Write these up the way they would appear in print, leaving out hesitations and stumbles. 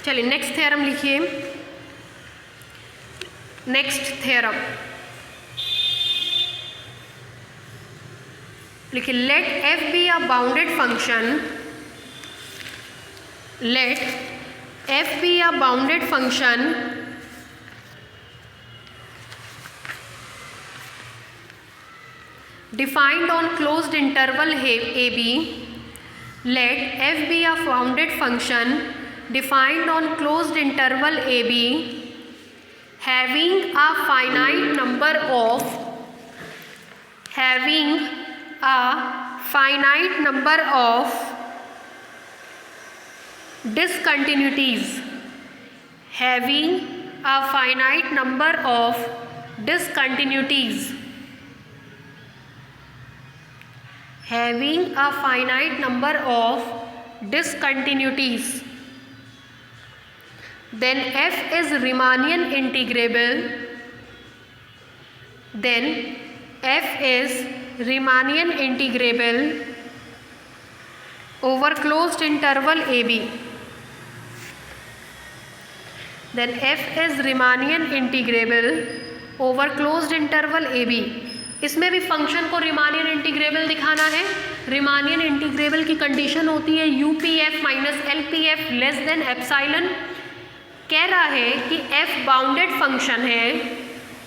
चलिए next theorem लिखिए। Next theorem लिखिए, let f be a bounded function, let f be a bounded function defined on closed interval ab, let f be a bounded function defined on closed interval ab having a finite number of discontinuities, having a finite number of discontinuities, having a finite number of discontinuities, then f is Riemannian integrable, then f is Riemannian integrable over closed interval ab, then f is Riemannian integrable over closed interval ab। इसमें भी function को Riemannian integrable दिखाना है। Riemannian integrable की condition होती है U P F minus L P F less than epsilon. कह रहा है कि एफ बाउंडेड फंक्शन है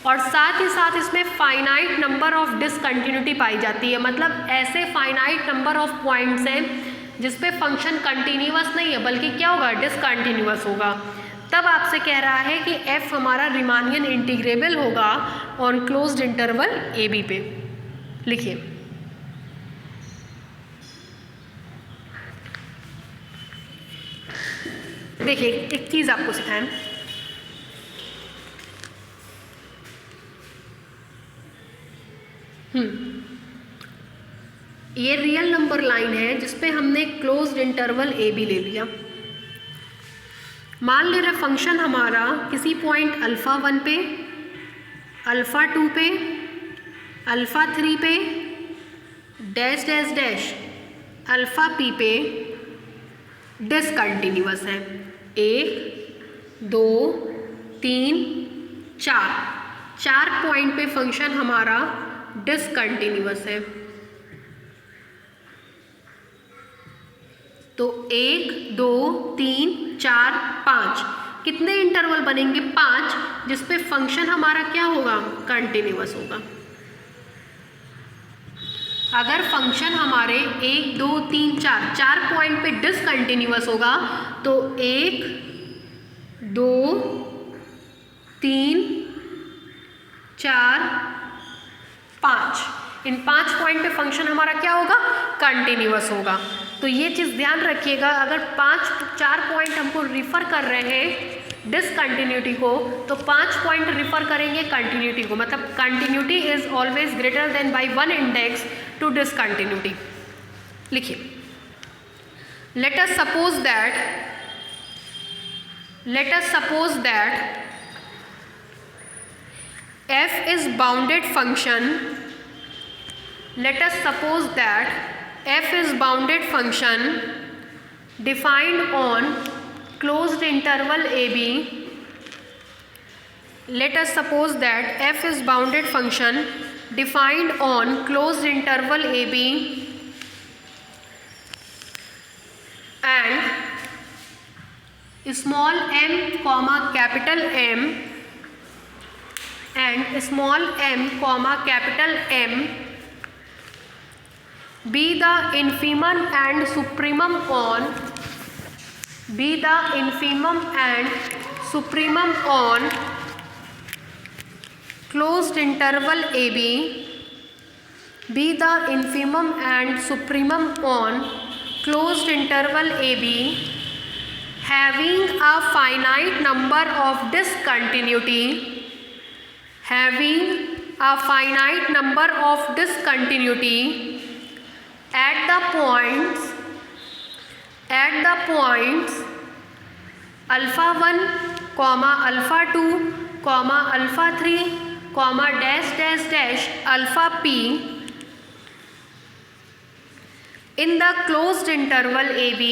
और साथ ही साथ इसमें फाइनाइट नंबर ऑफ डिसकंटिन्यूटी पाई जाती है, मतलब ऐसे फाइनाइट नंबर ऑफ पॉइंट्स हैं जिसपे फंक्शन कंटिन्यूअस नहीं है बल्कि क्या होगा, डिसकंटिन्यूअस होगा। तब आपसे कह रहा है कि f हमारा रिमानियन इंटीग्रेबल होगा on closed interval A b पे। लिखिए, देखिए एक चीज़ आपको सिखाएं। ये रियल नंबर लाइन है जिसपे हमने क्लोज्ड इंटरवल ए बी ले लिया। मान ले रहे फंक्शन हमारा किसी पॉइंट अल्फ़ा 1 पे, अल्फ़ा 2 पे, अल्फ़ा 3 पे, dash dash dash alpha P पे डिसकंटिन्यूअस है। 1 2 3 4 पॉइंट पे फंक्शन हमारा डिसकंटिन्यूअस है। तो 1 2 3 4 5 कितने इंटरवल बनेंगे, 5, जिसपे फंक्शन हमारा क्या होगा, कंटिन्यूअस होगा। अगर फंक्शन हमारे 1 2 3 4 पॉइंट पे डिसकंटिन्यूअस होगा तो 1 2 3 4 5 इन 5 पॉइंट पे फंक्शन हमारा क्या होगा, कंटिन्यूअस होगा। तो ये चीज़ ध्यान रखिएगा, अगर 4 पॉइंट हमको रिफ़र कर रहे हैं डिसकंटिन्यूटी को तो 5 पॉइंट रिफ़र करेंगे कंटिन्यूटी को, मतलब continuity is always greater than by 1 index to discontinuity. लिखिए, let us suppose that f is bounded function, let us suppose that f is bounded function defined on closed interval ab, let us suppose that f is bounded function defined on closed interval ab and small m comma capital M and small m comma capital M be the infimum and supremum on closed interval ab, be the infimum and supremum on closed interval ab having a finite number of discontinuity, having a finite number of discontinuity at the points alpha 1 comma alpha 2 comma alpha 3 comma dash dash dash alpha p in the closed interval ab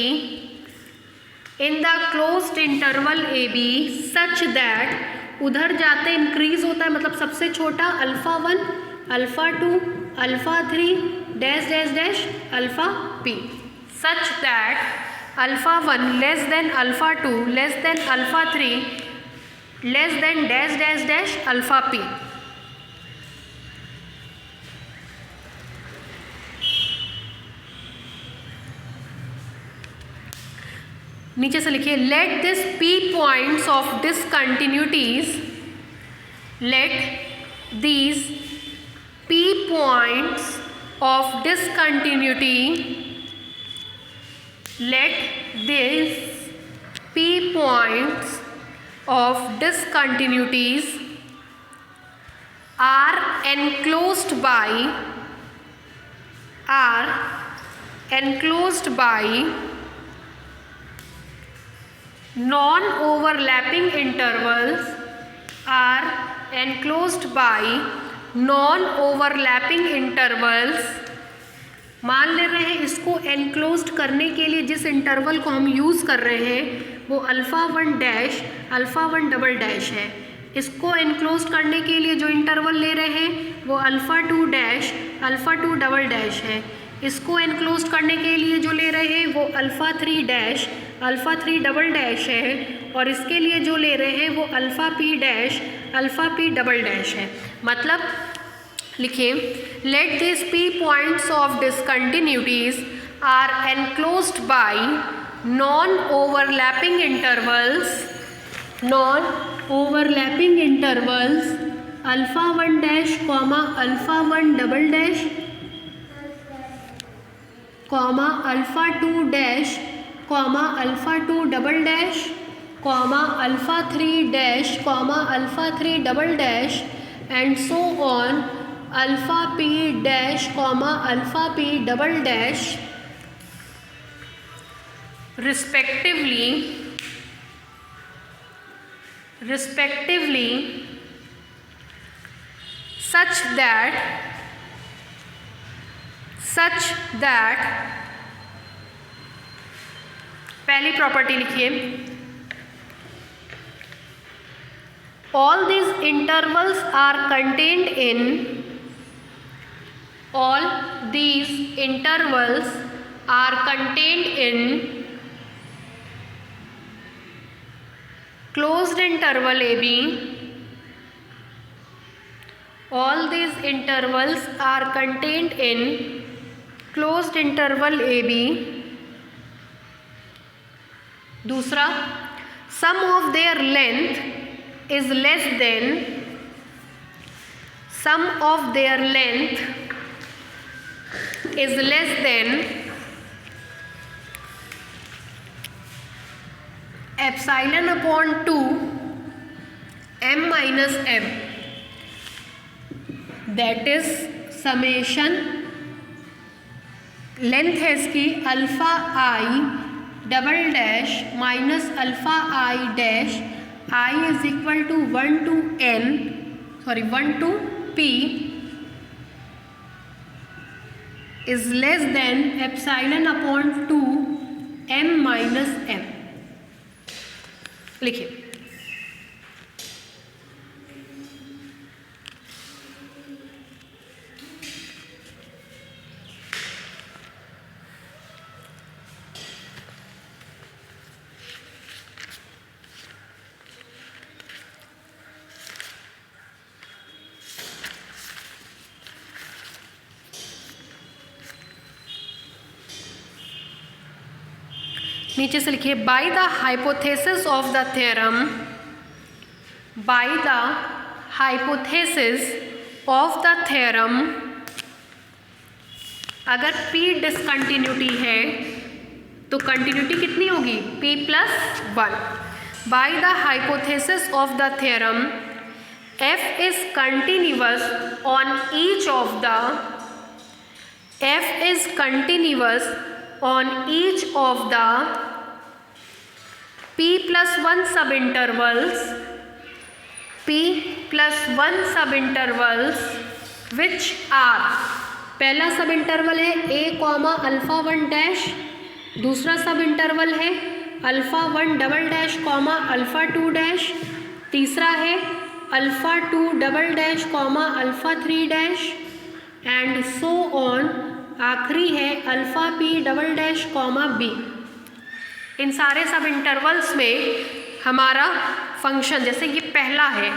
in the closed interval A B such that, उधर जाते increase होता है, मतलब सबसे छोटा alpha 1, alpha 2, alpha 3 dash dash dash alpha P, such that alpha 1 less than alpha 2 less than alpha 3 less than dash dash dash alpha P. नीचे से लिखिए, let this P points of discontinuities, let these P points of discontinuity, let this P points of discontinuities are enclosed by non-overlapping intervals, are enclosed by non-overlapping intervals। मान ले रहे हैं इसको enclosed करने के लिए जिस इंटरवल को हम यूज़ कर रहे हैं वो alpha 1 dash alpha 1 double dash है। इसको एनक्लोज्ड करने के लिए जो इंटरवल ले रहे हैं वो alpha 2 dash alpha 2 double dash है। इसको एनक्लोज्ड करने के लिए जो ले रहे हैं वो alpha 3 dash alpha 3 double dash है, और इसके लिए जो ले रहे हैं वो alpha P dash alpha P double dash है। मतलब लिखिए, let this P points of discontinuities are enclosed by non overlapping intervals alpha 1 dash comma alpha 1 double dash comma alpha 2 dash comma alpha 2 double dash comma alpha 3 dash comma alpha 3 double dash and so on alpha P dash comma alpha P double dash respectively such that पहली property लिखिए, all these intervals are contained in closed interval AB, all these intervals are contained in closed interval AB। दूसरा, sum of their length is less than epsilon upon 2 m minus m, that is summation, length है इसकी alpha i double dash minus alpha i dash, i is equal to 1 to p is less than epsilon upon 2 m minus m। लिखिए, नीचे से लिखिए, by the hypothesis of the theorem, by the hypothesis of the theorem, अगर P discontinuity है तो continuity कितनी होगी P plus 1। By the hypothesis of the theorem F is continuous on each of the P plus 1 subintervals which are, पहला सब interval है a comma alpha 1 dash, दूसरा सब इंटरवल है alpha 1 double dash comma alpha 2 dash, तीसरा है alpha 2 double dash comma alpha 3 dash and so on, आखिरी है alpha p double dash comma b। इन सारे सब इंटरवल्स में हमारा फंक्शन, जैसे ये पहला है,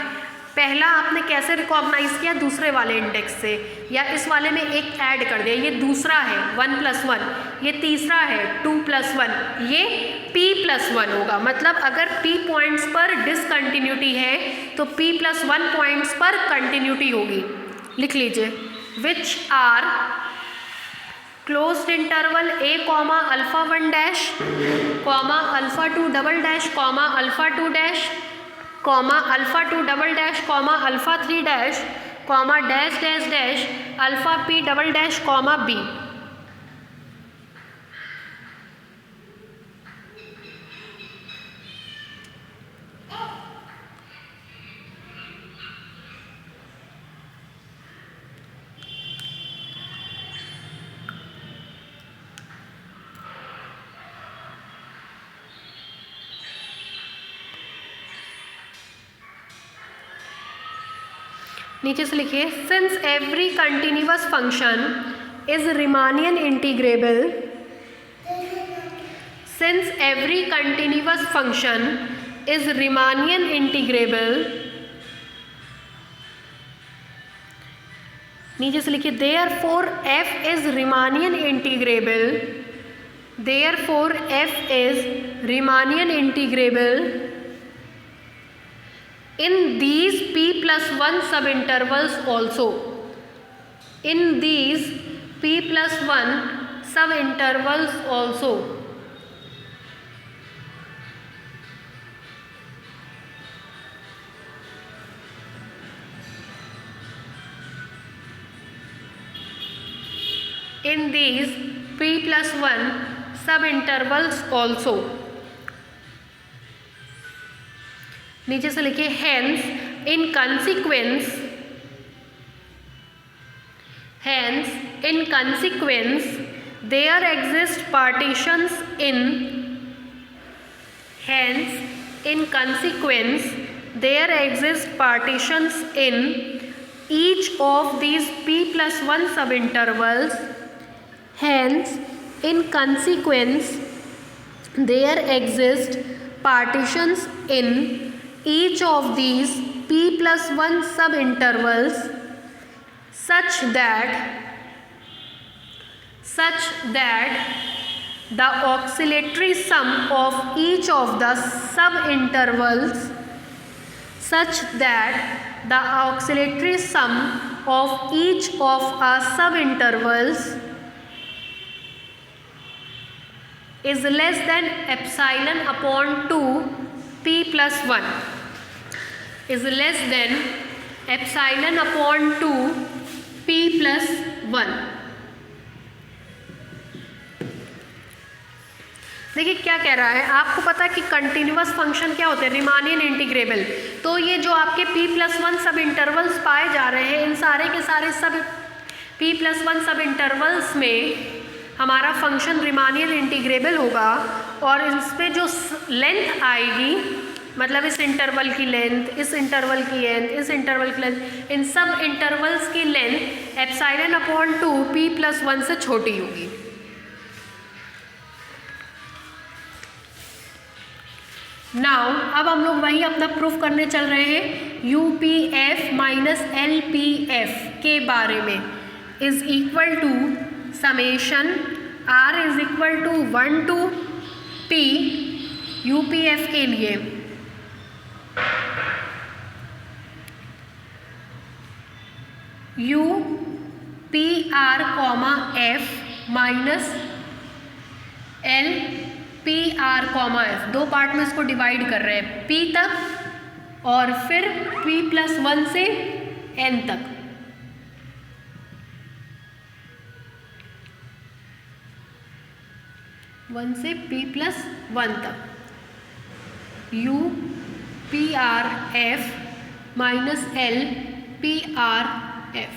पहला आपने कैसे रिकॉग्नाइज किया, दूसरे वाले इंडेक्स से, या इस वाले में एक ऐड कर दिया, ये दूसरा है 1 + 1, ये तीसरा है 2 + 1, ये p + 1 होगा। मतलब अगर p पॉइंट्स पर डिसकंटिन्यूटी है तो p + 1 पॉइंट्स पर कंटिन्यूटी होगी। लिख लीजिए, which are closed interval a comma alpha 1 dash comma alpha 2 double dash comma alpha 2 dash comma alpha 2 double dash comma alpha 3 dash comma dash dash dash alpha p double dash comma b। नीचे से लिखिए, since every continuous function is Riemannian integrable, since every continuous function is Riemannian integrable, नीचे से लिखिए therefore f is Riemannian integrable, therefore f is Riemannian integrable in these p + 1 subintervals also, in these p + 1 subintervals also, in these p + 1 subintervals also। नीचे से लिखिए, hence in consequence, hence in consequence there exist partitions in, hence in consequence there exist partitions in each of these p + 1 subintervals, hence in consequence there exist partitions in each of these p + 1 subintervals such that the oscillatory sum of each of the subintervals, such that the oscillatory sum of each of our subintervals is less than epsilon upon 2 p + 1, is less than epsilon upon 2 p + 1। देखिए क्या कह रहा है, आपको पता है कि continuous function क्या होते हैं, रिमानियन इंटीग्रेबल। तो ये जो आपके p + 1 सब इंटरवल्स पाए जा रहे हैं, इन सारे के सारे सब p + 1 सब इंटरवल्स में हमारा फंक्शन रिमानियन इंटीग्रेबल होगा, और इसमें जो लेंथ आएगी, मतलब इस इंटरवल की लेंथ, इस इंटरवल की लेंथ, इस इंटरवल की लेंथ, इन सब इंटरवल्स की लेंथ एप्सिलॉन अपॉन 2 p + 1 से छोटी होगी। नाउ अब हम लोग वही अपना प्रूफ करने चल रहे हैं UPF माइनस LPF के बारे में, is equal to summation R is equal to 1 to P UPF के लिए। UPR, F minus LPR, F, दो पार्ट में इसको डिवाइड कर रहे हैं, P तक और फिर P + 1 से N तक। वन से P + 1 तक UPR F minus LPR F।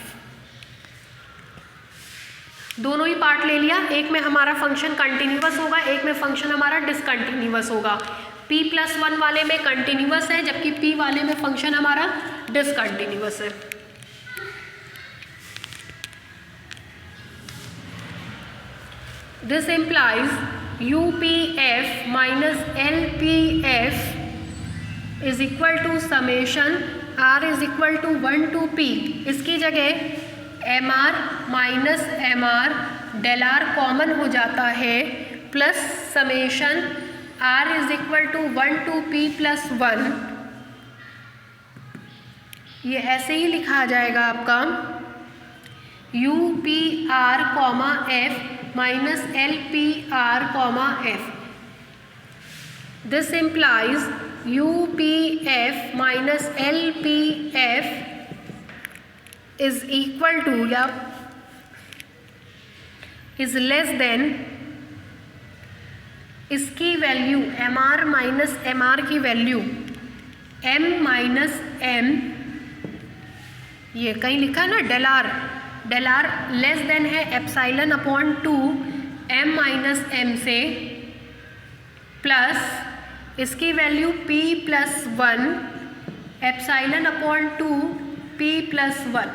दोनों ही पार्ट ले लिया, एक में हमारा फंक्शन कंटिन्यूअस होगा, एक में फंक्शन हमारा डिसकंटिन्यूअस होगा। p+1 वाले में कंटिन्यूअस है, जबकि p वाले में फंक्शन हमारा डिसकंटिन्यूअस है। This implies UPF minus LPF is equal to summation R is equal to 1 to P। इसकी जगह MR minus MR del R common हो जाता है, plus summation R is equal to 1 to P+1। ये ऐसे ही लिखा जाएगा आपका UPR comma F minus LPR comma F। This implies UPF minus LPF is equal to या इज लेस देन, इसकी वैल्यू MR माइनस MR की वैल्यू M माइनस M, ये कहीं लिखा है ना डेल R लेस देन है epsilon upon 2 M minus M से, प्लस इसकी value P+1 epsilon upon 2 P+1।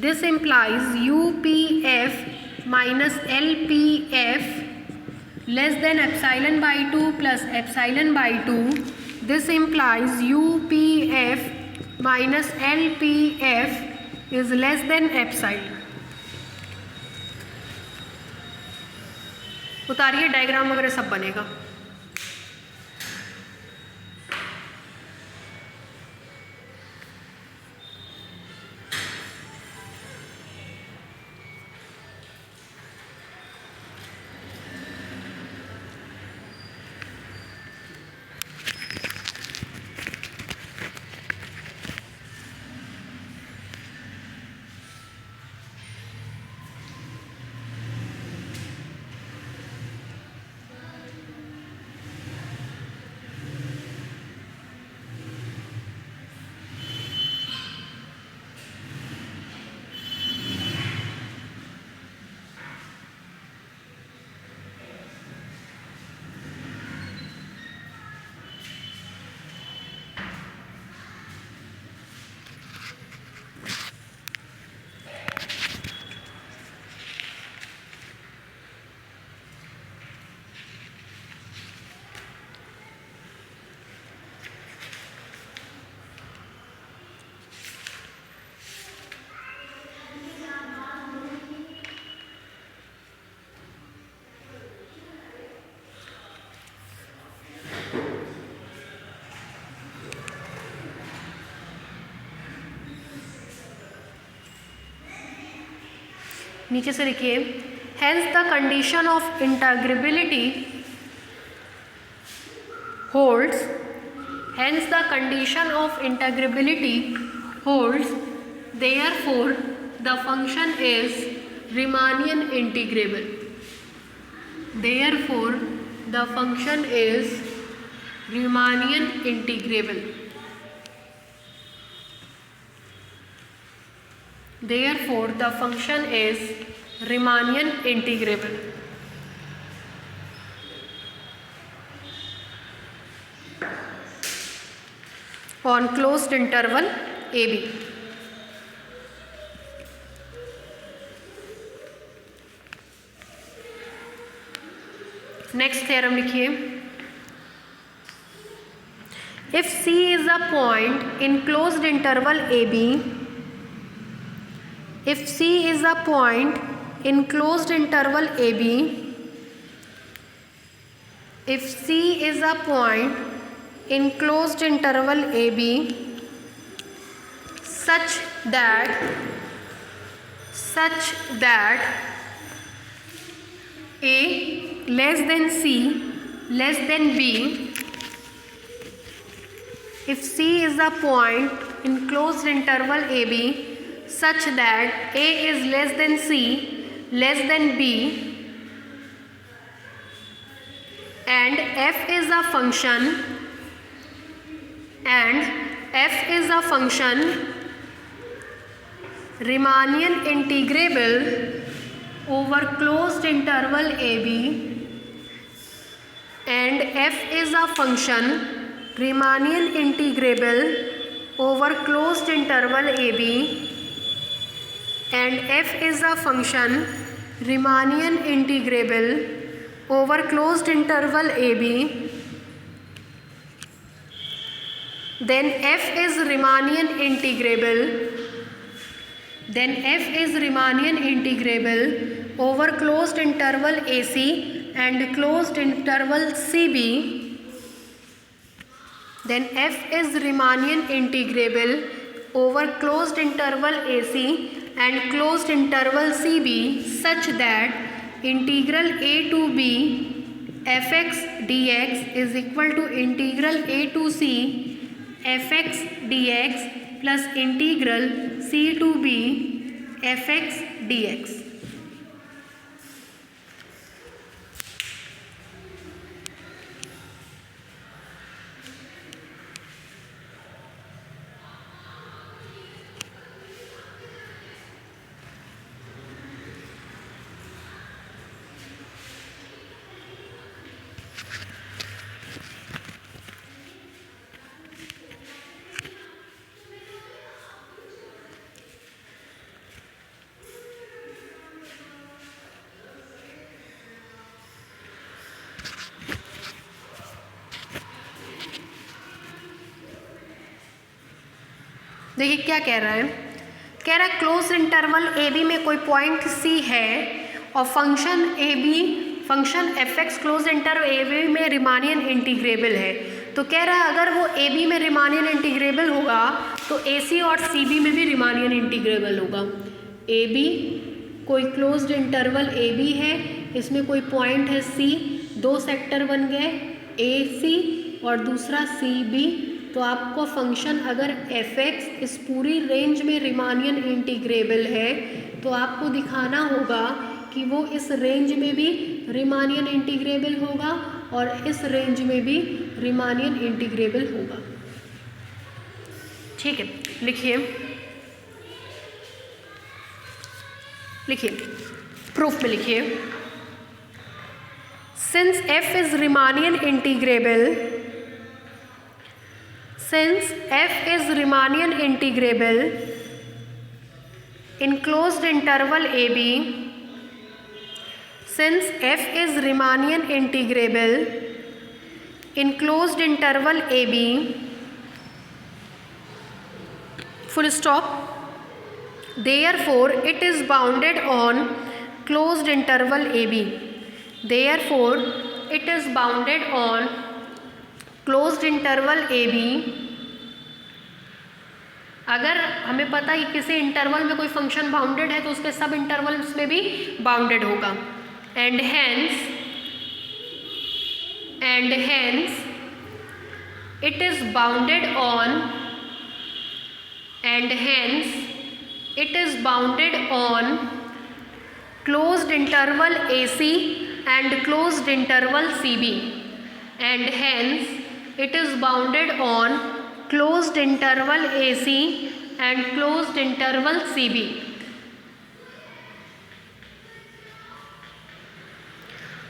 This implies UPF minus LPF less than epsilon by 2 plus epsilon by 2। This implies UPF minus LPF is less than epsilon. उतारिए, diagram वगैरह सब बनेगा। नीचे से लिखिए, hence the condition of integrability holds, hence the condition of integrability holds, therefore the function is Riemannian integrable, therefore the function is Riemannian integrable, therefore the function is Riemannian integrable। on closed interval AB। Next theorem लिखिए, if C is a point in closed interval AB, if C is a point in closed interval AB, if C is a point in closed interval AB such that A less than C less than B, if C is a point in closed interval AB such that A is less than C less than B and F is a function Riemannian integrable over closed interval AB, and f is a function Riemannian integrable over closed interval AB, and f is a function Riemannian integrable over closed interval AB, then f is Riemannian integrable over closed interval AC and closed interval CB, then f is Riemannian integrable over closed interval AC and closed interval CB such that integral a to b fx dx is equal to integral a to c fx dx plus integral c to b fx dx. देखिए क्या कह रहा है, कह रहा है close interval ए b में कोई पॉइंट सी है और function a b function f x close interval A b में रिमानियन इंटीग्रेबल है। तो कह रहा है अगर वो ए बी में रिमानियन इंटीग्रेबल होगा तो ए सी और सी बी में भी रिमानियन इंटीग्रेबल होगा। ए बी कोई क्लोज्ड इंटरवल ए बी है, इसमें कोई पॉइंट है सी, दो सेक्टर बन गए ए सी और दूसरा सी बी। तो आपको फंक्शन अगर एफ एक्स इस पूरी रेंज में रिमानियन इंटीग्रेबल है तो आपको दिखाना होगा कि वो इस रेंज में भी रिमानियन इंटीग्रेबल होगा और इस रेंज में भी रिमानियन इंटीग्रेबल होगा। ठीक है, लिखिए प्रूफ में लिखिए, since F is Riemannian integrable, since f is Riemannian integrable in closed interval AB, since f is Riemannian integrable in closed interval AB, full stop, therefore it is bounded on closed interval AB, therefore it is bounded on closed interval A b. अगर हमें पता है किसी interval में कोई function bounded है तो उसके सब इंटरवल्स में भी बाउंडेड होगा। And hence it is bounded on closed interval a c and closed interval c b, and hence it is bounded on closed interval AC and closed interval CB.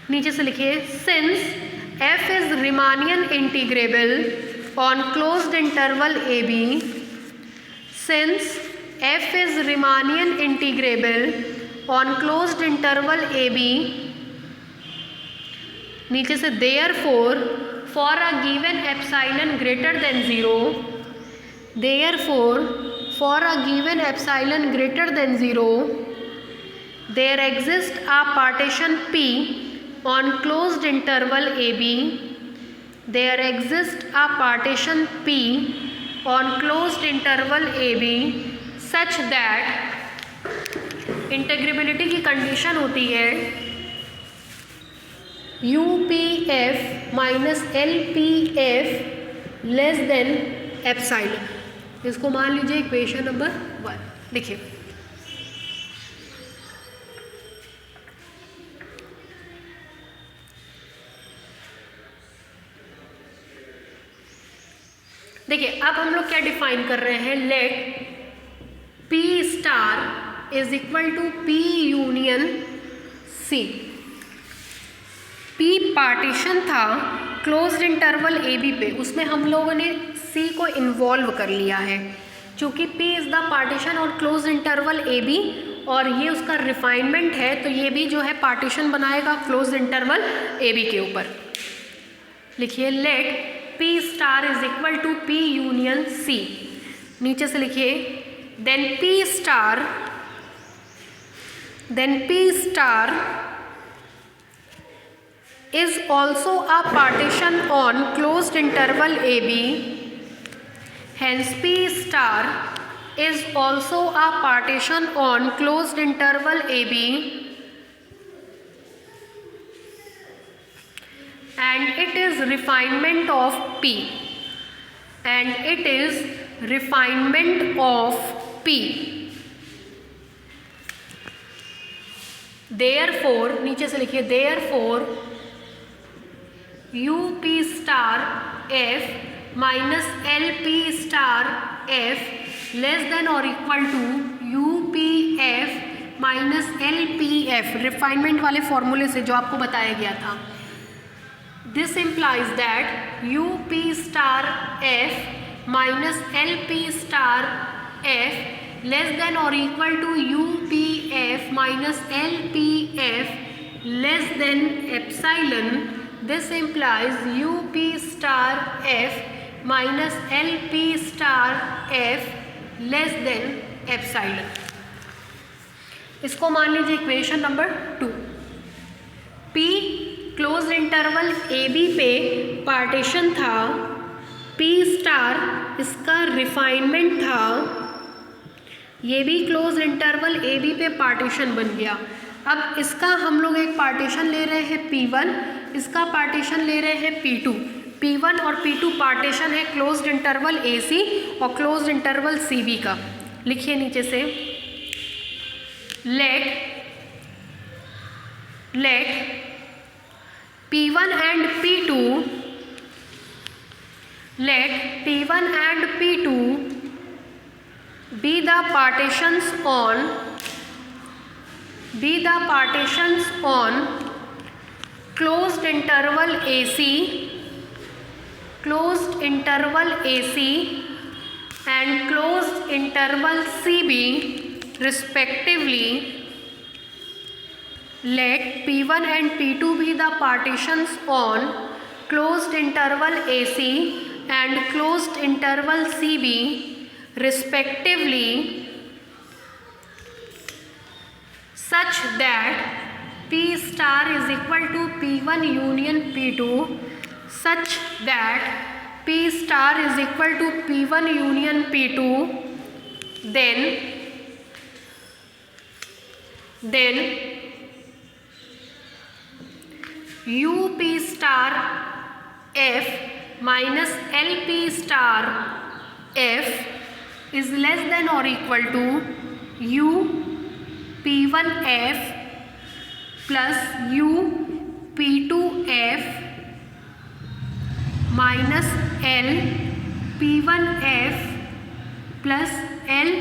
नीचे से लिखिए, since f is Riemannian integrable on closed interval AB, since f is Riemannian integrable on closed interval AB, नीचे से therefore for a given epsilon greater than 0, therefore for a given epsilon greater than 0, there exists a partition P on closed interval AB, there exists a partition P on closed interval AB such that integrability की condition होती है UPF minus LPF less than epsilon. इसको मान लीजिए equation number 1। लिखिए, देखिए अब हम लोग क्या डिफाइन कर रहे हैं, let P star is equal to P union सी। पी पार्टीशन था क्लोज्ड इंटरवल ए बी पे, उसमें हम लोगों ने सी को इन्वॉल्व कर लिया है। चूँकि पी इज़ द पार्टीशन और क्लोज्ड इंटरवल ए बी और ये उसका रिफाइनमेंट है, तो ये भी जो है पार्टीशन बनाएगा क्लोज्ड इंटरवल ए बी के ऊपर। लिखिए let P star is equal to P union c. नीचे से लिखिए then P star is also a partition on closed interval AB. Hence P star is also a partition on closed interval AB and it is refinement of P. Therefore नीचे से लिखिए therefore UP star F minus LP star F less than or equal to UPF minus LPF, refinement वाले फॉर्मूले से जो आपको बताया गया था। This implies that UP star F minus LP star F less than or equal to UPF minus LPF less than epsilon. This implies UP star F minus LP star F less than epsilon. इसको मान लीजिए equation number 2। P close interval ए b पे partition था, P star इसका refinement था, ये भी close interval ए b पे पार्टीशन बन गया। अब इसका हम लोग एक पार्टीशन ले रहे हैं P1, इसका पार्टीशन ले रहे हैं P2। P1 और P2 पार्टीशन है क्लोज्ड इंटरवल AC और क्लोज्ड इंटरवल CB का। लिखिए नीचे से late P1 and P2 be the partitions on closed interval AC and closed interval CB respectively. Let P1 and P2 be the partitions on closed interval AC and closed interval CB respectively, such that P star is equal to P1 union P2, such that P star is equal to P1 union P2, then UP star F minus LP star F is less than or equal to U P1F plus U P2F minus L P1F plus L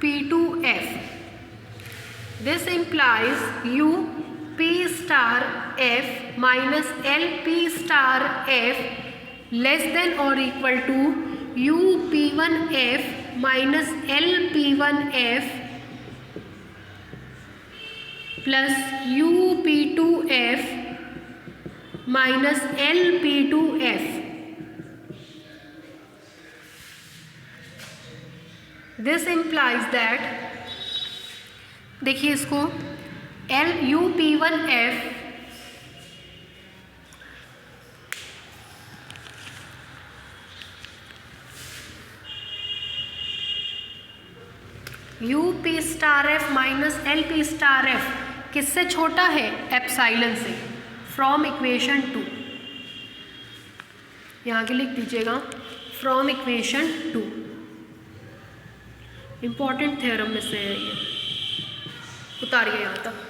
P2F. This implies U P star F minus L P star F less than or equal to U P1F minus L P1F plus U P2F minus L P2F. This implies that, देखिए इसको L U P1F U P star F minus L P star F किससे छोटा है? Epsilon से। From equation 2, यहाँ के लिख दीजिएगा फ्रॉम इक्वेशन 2। इम्पॉर्टेंट थ्योरम में से है ये, उतारिए यहाँ तक।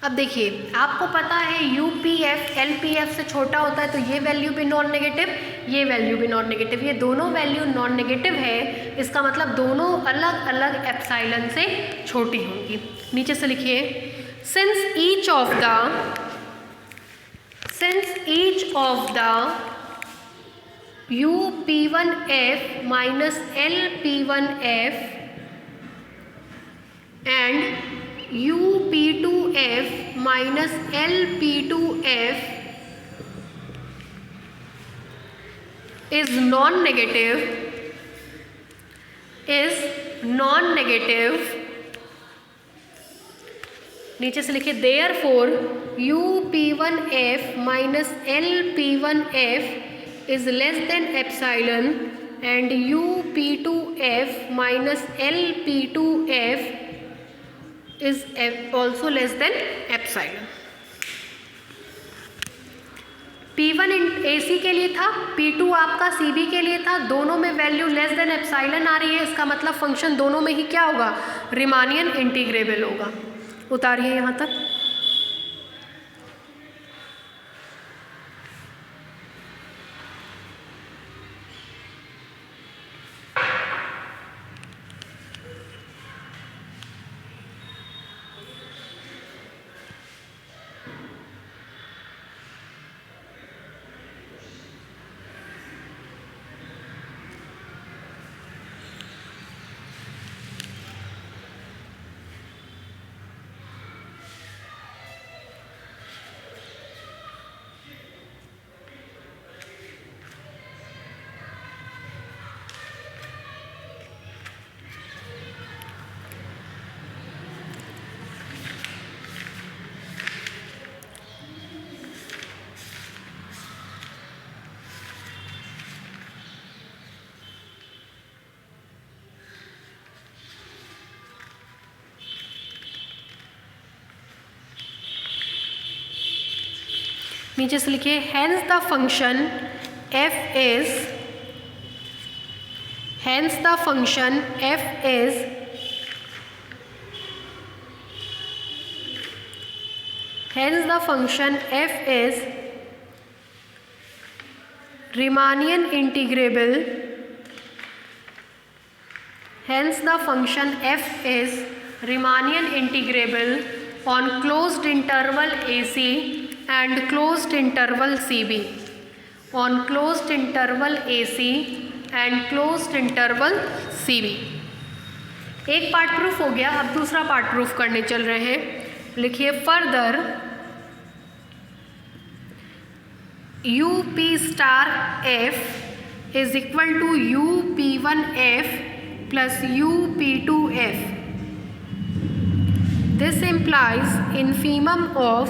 अब देखिए आपको पता है यूपीएफ एलपीएफ से छोटा होता है तो ये वैल्यू भी नॉन नेगेटिव, ये वैल्यू भी नॉन नेगेटिव, ये दोनों वैल्यू नॉन नेगेटिव है, इसका मतलब दोनों अलग अलग एप्सिलॉन से छोटी होंगी। नीचे से लिखिए since each of the UP1F minus LP1F and UP2F minus LP2F is non-negative, नीचे से लिखिए therefore UP1F minus LP1F is less than epsilon and UP2F minus LP2F is also less than epsilon। P1 AC के लिए था, P2 आपका CB के लिए था, दोनों में वैल्यू लेस देन एप्सिलॉन आ रही है, इसका मतलब फंक्शन दोनों में ही क्या होगा, रिमानियन इंटीग्रेबल होगा। उतारिए यहाँ तक। नीचे से लिखिए hence the function f is Riemannian integrable, on closed interval AC and closed interval CB, on closed interval AC and closed interval CB। एक पार्ट प्रूफ हो गया, अब दूसरा पार्ट प्रूफ करने चल रहे हैं। लिखिए further UP star F is equal to UP1F plus UP2F। This implies infimum of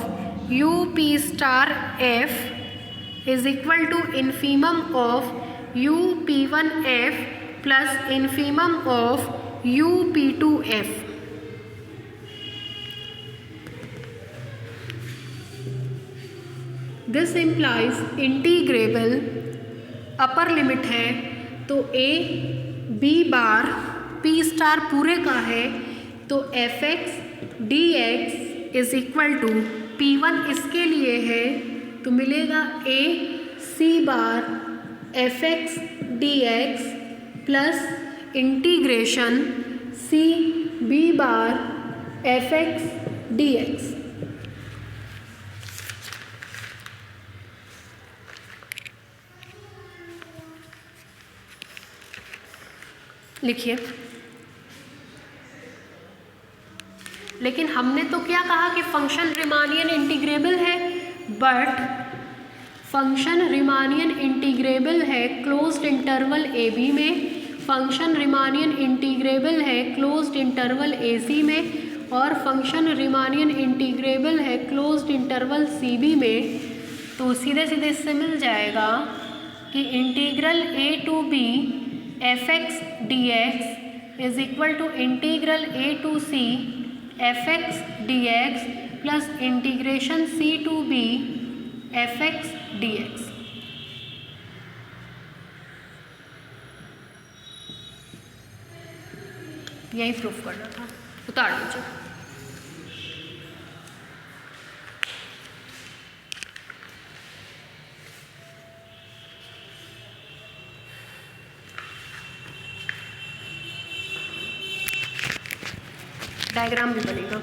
UP star F is equal to infimum of UP1F plus infimum of UP2F। This implies integrable upper limit है तो A B bar P star पूरे का है तो fx dx is equal to P1 इसके लिए है तो मिलेगा A C bar fx dx plus integration C B bar fx dx। लिखिए, लेकिन हमने तो क्या कहा कि फंक्शन रिमानियन इंटीग्रेबल है, बट फंक्शन रिमानियन इंटीग्रेबल है क्लोज्ड इंटरवल ए बी में, फंक्शन रिमानियन इंटीग्रेबल है क्लोज्ड इंटरवल ए सी में, और फंक्शन रिमानियन इंटीग्रेबल है क्लोज्ड इंटरवल सी बी में। तो सीधे सीधे इससे मिल जाएगा कि integral a to b f x d x is equal to integral a to c f x d x plus integration c to b f x d x. यही proof करना था, उतार लीजिए। डायग्राम भी बनेगा।